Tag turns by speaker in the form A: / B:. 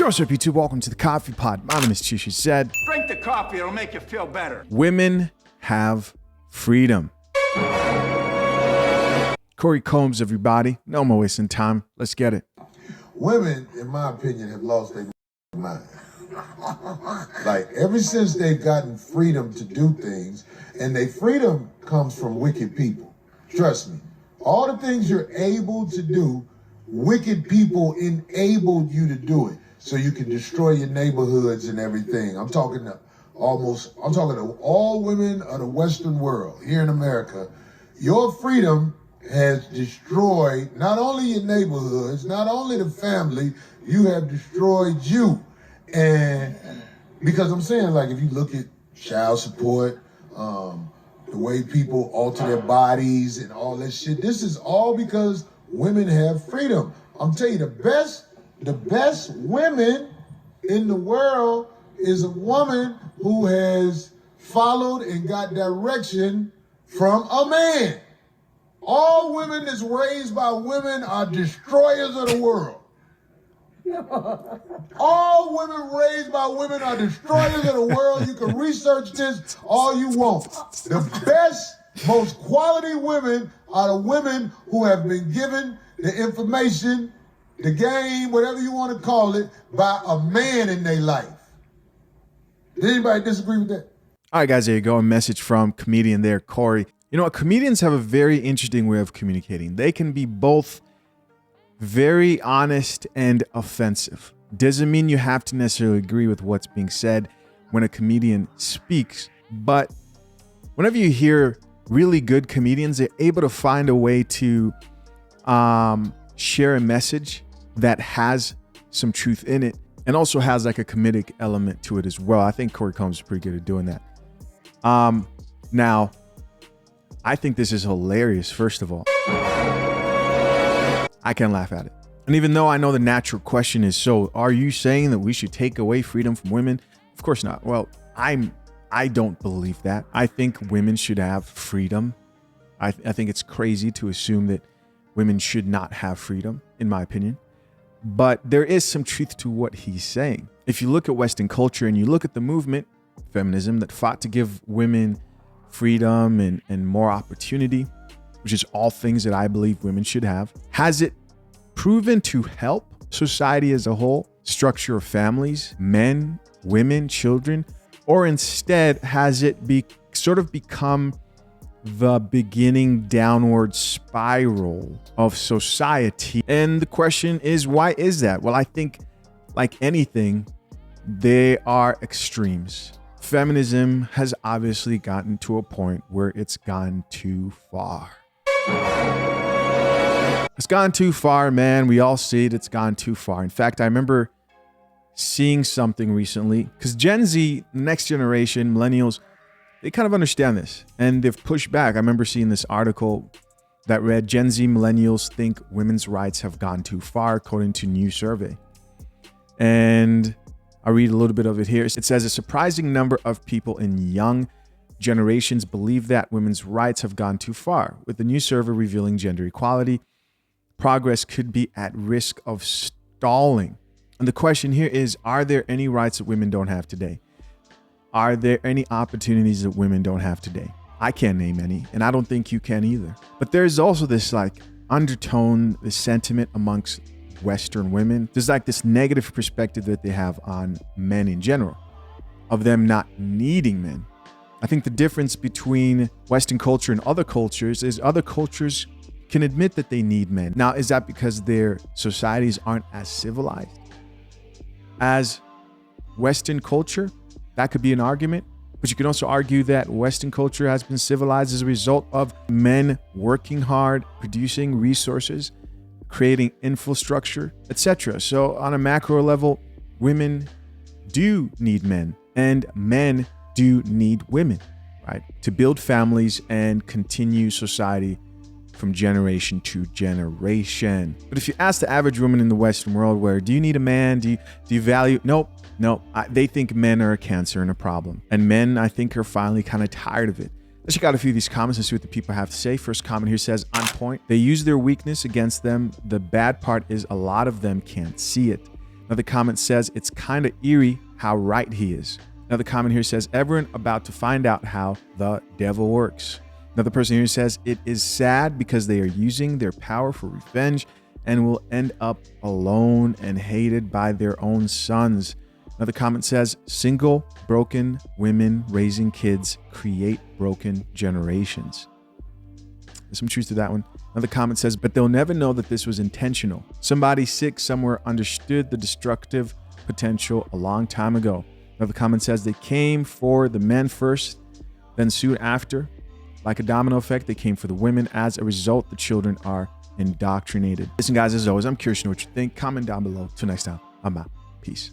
A: Yo, what's up, YouTube? Welcome to the Coffee Pod. My name is Chishi Said.
B: Drink the coffee, it'll make you feel better.
A: Women have freedom. Corey Combs, everybody. No more wasting time. Let's get it.
C: Women, in my opinion, have lost their mind. Like, ever since they've gotten freedom to do things, and their freedom comes from wicked people. Trust me. All the things you're able to do, wicked people enabled you to do it. So you can destroy your neighborhoods and everything. I'm talking to all women of the Western world here in America. Your freedom has destroyed not only your neighborhoods, not only the family, you have destroyed you. And because I'm saying, like, if you look at child support, the way people alter their bodies and all that shit, this is all because women have freedom. I'm telling you, the best women in the world is a woman who has followed and got direction from a man. All women that's raised by women are destroyers of the world. All women raised by women are destroyers of the world. You can research this all you want. The best, most quality women are the women who have been given the information, the game, whatever you want to call it, by a man in their life. Did anybody disagree with that?
A: All right, guys, there you go. A message from comedian there, Corey. You know what? Comedians have a very interesting way of communicating. They can be both very honest and offensive. Doesn't mean you have to necessarily agree with what's being said when a comedian speaks, but whenever you hear really good comedians, they're able to find a way to share a message that has some truth in it and also has like a comedic element to it as well. I think Corey Combs is pretty good at doing that. Now, I think this is hilarious, first of all. I can laugh at it. And even though I know the natural question is, so are you saying that we should take away freedom from women? Of course not. Well, I don't believe that. I think women should have freedom. I think it's crazy to assume that women should not have freedom, in my opinion. But there is some truth to what he's saying. If you look at Western culture and you look at the movement, feminism, that fought to give women freedom and more opportunity, which is all things that I believe women should have, has it proven to help society as a whole, structure of families, men, women, children, or instead has it sort of become the beginning downward spiral of society? And the question is, why is that? Well, I think like anything, they are extremes. Feminism has obviously gotten to a point where it's gone too far. It's gone too far, man. We all see it. It's gone too far. In fact, I remember seeing something recently because Gen Z, next generation, millennials, they kind of understand this and they've pushed back. I remember seeing this article that read, Gen Z millennials think women's rights have gone too far, according to new survey. And I'll read a little bit of it here. It says a surprising number of people in young generations believe that women's rights have gone too far. With the new survey revealing gender equality, progress could be at risk of stalling. And the question here is, are there any rights that women don't have today? Are there any opportunities that women don't have today? I can't name any, and I don't think you can either. But there's also this like undertone, this sentiment amongst Western women. There's like this negative perspective that they have on men in general, of them not needing men. I think the difference between Western culture and other cultures is other cultures can admit that they need men. Now, is that because their societies aren't as civilized as Western culture? That could be an argument, but you can also argue that Western culture has been civilized as a result of men working hard, producing resources, creating infrastructure, etc. So on a macro level, women do need men and men do need women, right? To build families and continue society from generation to generation. But if you ask the average woman in the Western world, where do you need a man? Do you value? Nope. They think men are a cancer and a problem. And men, I think, are finally kind of tired of it. Let's check out a few of these comments and see what the people have to say. First comment here says, on point. They use their weakness against them. The bad part is a lot of them can't see it. Another comment says, it's kind of eerie how right he is. Another comment here says, everyone about to find out how the devil works. Another person here says, it is sad because they are using their power for revenge and will end up alone and hated by their own sons. Another comment says, single, broken women raising kids create broken generations. There's some truth to that one. Another comment says, but they'll never know that this was intentional. Somebody sick somewhere understood the destructive potential a long time ago. Another comment says, they came for the men first, then soon after. Like a domino effect, they came for the women. As a result, the children are indoctrinated. Listen, guys, as always, I'm curious to know what you think. Comment down below. Till next time, I'm out. Peace.